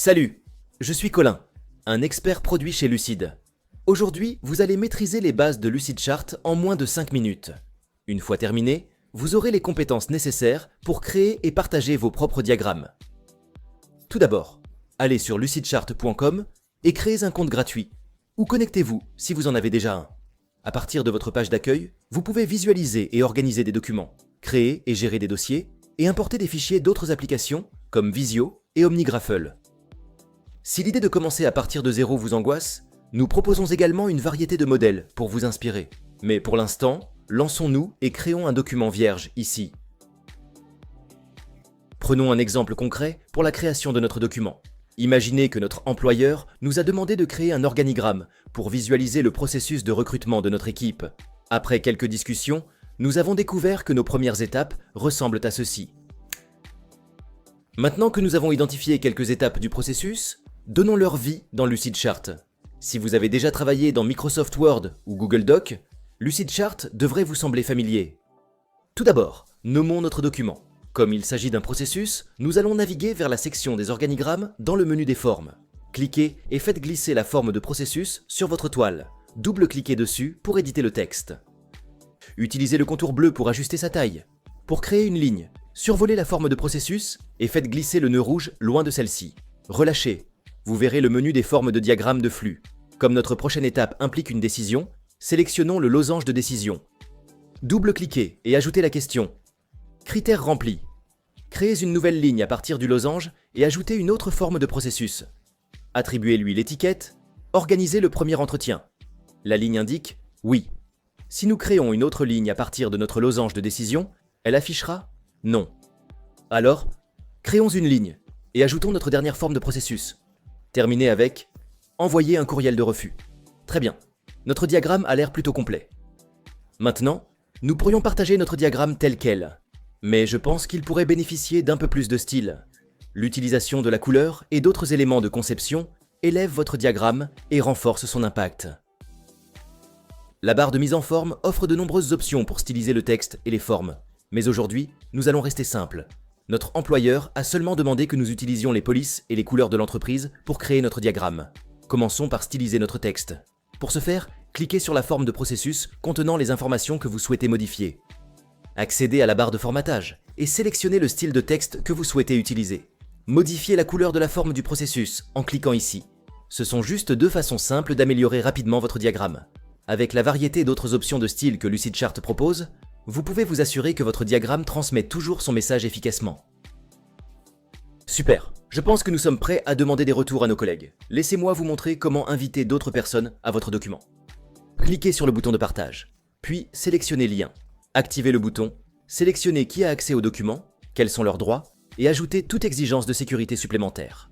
Salut, je suis Colin, un expert produit chez Lucid. Aujourd'hui, vous allez maîtriser les bases de Lucidchart en moins de 5 minutes. Une fois terminé, vous aurez les compétences nécessaires pour créer et partager vos propres diagrammes. Tout d'abord, allez sur lucidchart.com et créez un compte gratuit, ou connectez-vous si vous en avez déjà un. À partir de votre page d'accueil, vous pouvez visualiser et organiser des documents, créer et gérer des dossiers, et importer des fichiers d'autres applications comme Visio et OmniGraffle. Si l'idée de commencer à partir de zéro vous angoisse, nous proposons également une variété de modèles pour vous inspirer. Mais pour l'instant, lançons-nous et créons un document vierge ici. Prenons un exemple concret pour la création de notre document. Imaginez que notre employeur nous a demandé de créer un organigramme pour visualiser le processus de recrutement de notre équipe. Après quelques discussions, nous avons découvert que nos premières étapes ressemblent à ceci. Maintenant que nous avons identifié quelques étapes du processus, donnons leur vie dans Lucidchart. Si vous avez déjà travaillé dans Microsoft Word ou Google Docs, Lucidchart devrait vous sembler familier. Tout d'abord, nommons notre document. Comme il s'agit d'un processus, nous allons naviguer vers la section des organigrammes dans le menu des formes. Cliquez et faites glisser la forme de processus sur votre toile. Double-cliquez dessus pour éditer le texte. Utilisez le contour bleu pour ajuster sa taille. Pour créer une ligne, survolez la forme de processus et faites glisser le nœud rouge loin de celle-ci. Relâchez. Vous verrez le menu des formes de diagramme de flux. Comme notre prochaine étape implique une décision, sélectionnons le losange de décision. Double-cliquez et ajoutez la question. Critères remplis. Créez une nouvelle ligne à partir du losange et ajoutez une autre forme de processus. Attribuez-lui l'étiquette. Organisez le premier entretien. La ligne indique « Oui ». Si nous créons une autre ligne à partir de notre losange de décision, elle affichera « Non ». Alors, créons une ligne et ajoutons notre dernière forme de processus. Terminez avec « Envoyer un courriel de refus ». Très bien, notre diagramme a l'air plutôt complet. Maintenant, nous pourrions partager notre diagramme tel quel. Mais je pense qu'il pourrait bénéficier d'un peu plus de style. L'utilisation de la couleur et d'autres éléments de conception élève votre diagramme et renforce son impact. La barre de mise en forme offre de nombreuses options pour styliser le texte et les formes. Mais aujourd'hui, nous allons rester simples. Notre employeur a seulement demandé que nous utilisions les polices et les couleurs de l'entreprise pour créer notre diagramme. Commençons par styliser notre texte. Pour ce faire, cliquez sur la forme de processus contenant les informations que vous souhaitez modifier. Accédez à la barre de formatage et sélectionnez le style de texte que vous souhaitez utiliser. Modifiez la couleur de la forme du processus en cliquant ici. Ce sont juste deux façons simples d'améliorer rapidement votre diagramme. Avec la variété d'autres options de style que Lucidchart propose, vous pouvez vous assurer que votre diagramme transmet toujours son message efficacement. Super, je pense que nous sommes prêts à demander des retours à nos collègues. Laissez-moi vous montrer comment inviter d'autres personnes à votre document. Cliquez sur le bouton de partage, puis sélectionnez Lien. Activez le bouton, sélectionnez qui a accès au document, quels sont leurs droits, et ajoutez toute exigence de sécurité supplémentaire.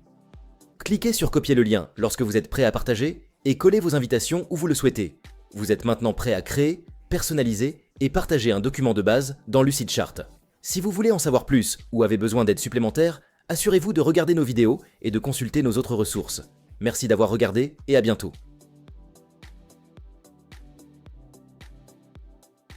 Cliquez sur Copier le lien lorsque vous êtes prêt à partager et collez vos invitations où vous le souhaitez. Vous êtes maintenant prêt à créer, personnaliser et partager un document de base dans Lucidchart. Si vous voulez en savoir plus ou avez besoin d'aide supplémentaire, assurez-vous de regarder nos vidéos et de consulter nos autres ressources. Merci d'avoir regardé et à bientôt.